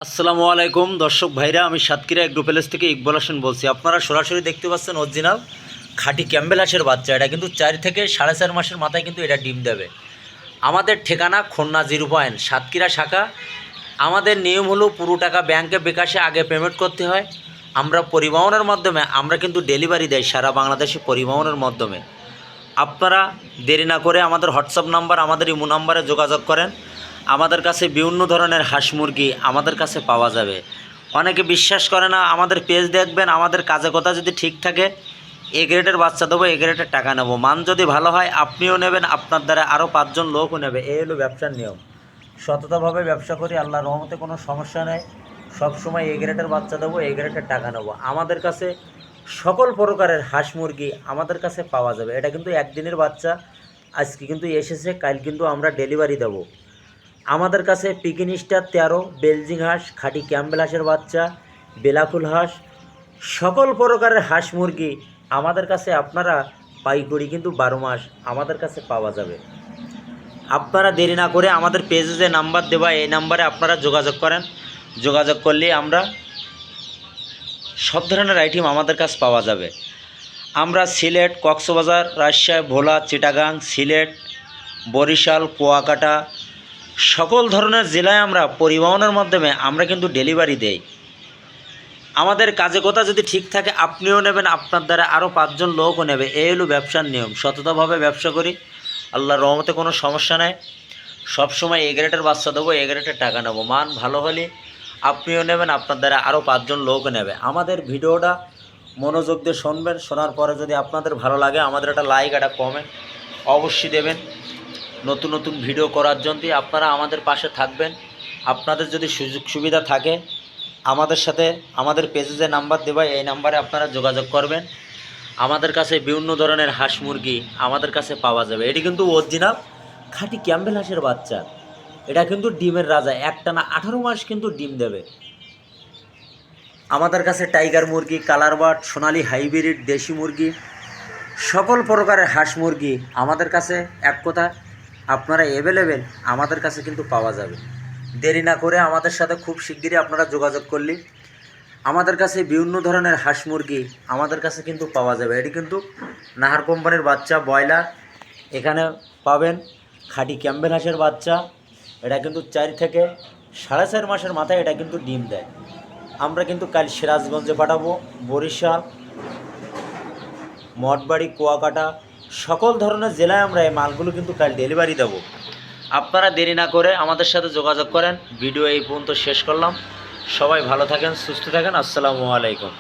আসসালামু আলাইকুম দর্শক ভাইরা, আমি সাতক্ষীরা এগ্রো প্যালেস থেকে ইকবাল হোসেন বলছি। আপনারা সরাসরি দেখতে পাচ্ছেন অরিজিনাল খাঁটি ক্যাম্বেল হাঁসের বাচ্চা। এটা কিন্তু 4 থেকে 4.5 মাসের মাথায় কিন্তু এটা ডিম দেবে। আমাদের ঠিকানা খুলনা 0 পয়েন্ট সাতক্ষীরা শাখা। আমাদের নিয়ম হলো পুরো টাকা ব্যাংকে বিকাশে আগে পেমেন্ট করতে হয়। আমরা পরিবহনের মাধ্যমে আমরা কিন্তু ডেলিভারি দেয় সারা বাংলাদেশে পরিবহনের মাধ্যমে। আপনারা দেরি না করে আমাদের হোয়াটসঅ্যাপ নাম্বার, আমাদের ইমো নাম্বারে যোগাযোগ করেন। আমাদের কাছে বিভিন্ন ধরনের হাঁস মুরগি আমাদের কাছে পাওয়া যাবে। অনেকে বিশ্বাস করে না, আমাদের পেজ দেখবেন, আমাদের কাজে কথা যদি ঠিক থাকে এ গ্রেডের বাচ্চা দেবো, এ গ্রেডের টাকা নেবো। মান যদি ভালো হয় আপনিও নেবেন, আপনার দ্বারা আরও 5 জন লোকও নেবে। এই হলো ব্যবসার নিয়ম। সততাভাবে ব্যবসা করি, আল্লাহর রহমতে কোনো সমস্যা নেই। সবসময় এ গ্রেডের বাচ্চা দেবো, এ গ্রেডের টাকা নেবো। আমাদের কাছে সকল প্রকারের হাঁস মুরগি আমাদের কাছে পাওয়া যাবে। এটা কিন্তু একদিনের বাচ্চা, আজকে কিন্তু এসেছে, কাল কিন্তু আমরা ডেলিভারি দেবো। আমাদের কাছে পিকিন স্টার 13, বেলজিং হাঁস, খাঁটি ক্যাম্বেল হাঁসের বাচ্চা, বেলাকুল হাঁস, সকল প্রকারের হাঁস মুরগি আমাদের কাছে আপনারা পাইকারি কিন্তু 12 মাস আমাদের কাছে পাওয়া যাবে। আপনারা দেরি না করে আমাদের পেজে যে নাম্বার দেওয়া, এই নাম্বারে আপনারা যোগাযোগ করেন। যোগাযোগ করলে আমরা সব ধরনের আইটেম আমাদের কাছে পাওয়া যাবে। আমরা সিলেট, কক্সবাজার, রাজশাহী, ভোলা, চিটাগাং, সিলেট, বরিশাল, কুয়াকাটা সকল ধরনের জেলায় আমরা পরিবহনের মাধ্যমে আমরা কিন্তু ডেলিভারি দেই। আমাদের কাজে কথা যদি ঠিক থাকে আপনিও নেবেন, আপনার দ্বারা আরও 5 জন লোকও নেবে। এই হলো ব্যবসার নিয়ম। সততাভাবে ব্যবসা করি, আল্লাহর রহমতে কোনো সমস্যা নেই। সবসময় এ গ্রেডের বাচ্চা দেবো, এ গ্রেডের টাকা নেবো। মান ভালো হলে আপনিও নেবেন, আপনার দ্বারা আরও 5 জন লোকও নেবে। আমাদের ভিডিওটা মনোযোগ দিয়ে শুনবেন। শোনার পরে যদি আপনাদের ভালো লাগে আমাদের একটা লাইক, একটা কমেন্ট অবশ্যই দেবেন। নতুন নতুন ভিডিও করার জন্য আপনারা আমাদের পাশে থাকবেন। আপনাদের যদি সুযোগ সুবিধা থাকে আমাদের সাথে আমাদের পেজে যে নাম্বার দেওয়া, এই নাম্বারে আপনারা যোগাযোগ করবেন। আমাদের কাছে বিভিন্ন ধরনের হাঁস মুরগি আমাদের কাছে পাওয়া যাবে। এটি কিন্তু অরিজিনাল খাঁটি ক্যাম্বেল হাঁসের বাচ্চা। এটা কিন্তু ডিমের রাজা, একটানা 18 মাস কিন্তু ডিম দেবে। আমাদের কাছে টাইগার মুরগি, কালার বার্ড, সোনালি হাইব্রিড, দেশি মুরগি, সকল প্রকারের হাঁস মুরগি আমাদের কাছে এক কথা আপনারা অ্যাভেলেবেল আমাদের কাছে কিন্তু পাওয়া যাবে। দেরি না করে আমাদের সাথে খুব শিগগিরই আপনারা যোগাযোগ করলে আমাদের কাছে বিভিন্ন ধরনের হাঁস মুরগি আমাদের কাছে কিন্তু পাওয়া যাবে। এটি কিন্তু নাহার কোম্পানির বাচ্চা, ব্রয়লার এখানে পাবেন। খাঁটি ক্যাম্বেল হাঁসের বাচ্চা, এটা কিন্তু 4 থেকে 4.5 মাসের মাথায় এটা কিন্তু ডিম দেয়। আমরা কিন্তু কাল সিরাজগঞ্জে পাঠাবো, বরিশাল, মঠবাড়ি, কুয়াকাটা সকল ধরনের জেলায় আমরা এই মালগুলো কিন্তু কাল ডেলিভারি দেবো। আপনারা দেরি না করে আমাদের সাথে যোগাযোগ করেন। ভিডিও এই পর্যন্ত শেষ করলাম। সবাই ভালো থাকেন, সুস্থ থাকেন। আসসালামু আলাইকুম।